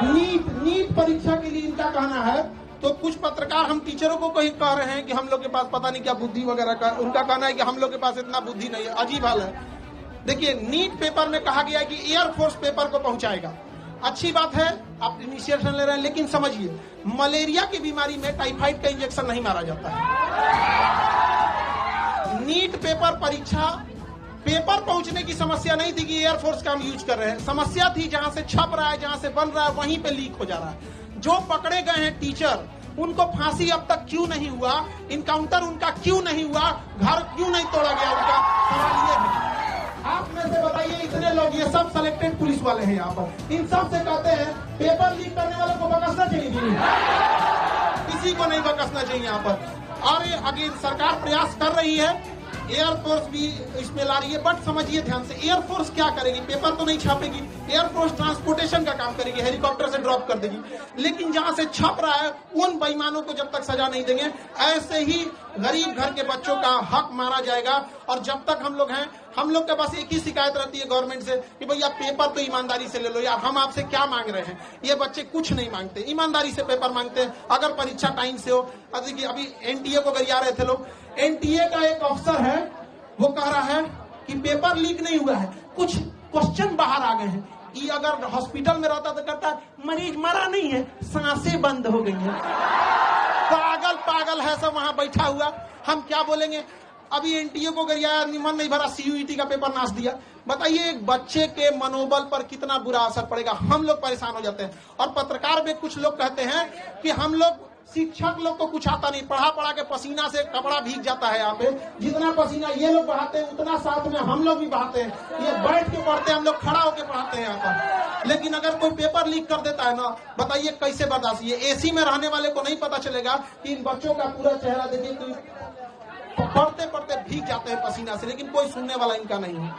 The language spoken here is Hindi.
नीट परीक्षा के लिए इनका कहना है, तो कुछ पत्रकार हम टीचरों को कहीं कह रहे हैं कि हम लोग के पास पता नहीं क्या बुद्धि वगैरह का, उनका कहना है कि हम लोग के पास इतना बुद्धि नहीं है। अजीब हाल है। देखिए, नीट पेपर में कहा गया है कि एयरफोर्स पेपर को पहुंचाएगा। अच्छी बात है, आप इनिशिएशन ले रहे हैं, लेकिन समझिए मलेरिया की बीमारी में टाइफाइड का इंजेक्शन नहीं मारा जाता है। नीट पेपर परीक्षा पेपर पहुंचने की समस्या नहीं थी कि एयरफोर्स का हम यूज कर रहे हैं, समस्या थी जहां से छप रहा है, जहां से बन रहा है, वहीं पे लीक हो जा रहा है। जो पकड़े गए हैं टीचर, उनको फांसी अब तक क्यों नहीं हुआ, इनकाउंटर उनका क्यों नहीं हुआ, घर क्यों नहीं तोड़ा गया, उनका सवाल ये है। आप में से बताइए, इतने लोग, ये सब सिलेक्टेड पुलिस वाले हैं यहाँ पर, इन सब से कहते हैं पेपर लीक करने वालों को बकसना चाहिए, किसी को नहीं बकसना चाहिए यहाँ पर। और अगर सरकार प्रयास कर रही है, एयरफोर्स भी इसमें ला रही है, बट समझिए ध्यान से, एयरफोर्स क्या करेगी, पेपर तो नहीं छापेगी, एयरफोर्स ट्रांसपोर्टेशन का काम करेगी, हेलीकॉप्टर से ड्रॉप कर देगी। लेकिन जहां से छप रहा है, उन बेईमानों को जब तक सजा नहीं देंगे, ऐसे ही गरीब घर के बच्चों का हक मारा जाएगा। और जब तक हम लोग हैं, हम लोग के पास एक ही शिकायत रहती है गवर्नमेंट से कि भैया पेपर तो ईमानदारी से ले लो यार, हम आपसे क्या मांग रहे हैं। ये बच्चे कुछ नहीं मांगते, ईमानदारी से पेपर मांगते हैं, अगर परीक्षा टाइम से हो। देखिए, अभी एनटीए को गरिया रहे थे लोग, एनटीए का एक अफसर है, वो कह रहा है कि पेपर लीक नहीं हुआ है, कुछ क्वेश्चन बाहर आ गए हैं। ये अगर हॉस्पिटल में रहता तो कहता मरीज मरा नहीं है, सांसें बंद हो गई हैं। पागल है सब वहां बैठा हुआ, हम क्या बोलेंगे। अभी एनटीए को गरियाया, निमन नहीं भरा, सीयूईटी का पेपर नाश दिया। बताइए, एक बच्चे के मनोबल पर कितना बुरा असर पड़ेगा, हम लोग परेशान हो जाते हैं। और पत्रकार में कुछ लोग कहते हैं कि हम लोग, शिक्षक लोग को कुछ आता नहीं, पढ़ा के पसीना से कपड़ा भीग जाता है। यहाँ पे जितना पसीना ये लोग बहाते हैं, उतना साथ में हम लोग भी बहाते हैं। ये बैठ के पढ़ते हैं, हम लोग खड़ा होकर पढ़ाते हैं यहाँ पर। लेकिन अगर कोई पेपर लीक कर देता है ना, बताइए कैसे बर्दाश्त। ये एसी में रहने वाले को नहीं पता चलेगा कि इन बच्चों का पूरा चेहरा देखिए, पढ़ते भीग जाते हैं पसीना से, लेकिन कोई सुनने वाला इनका नहीं है।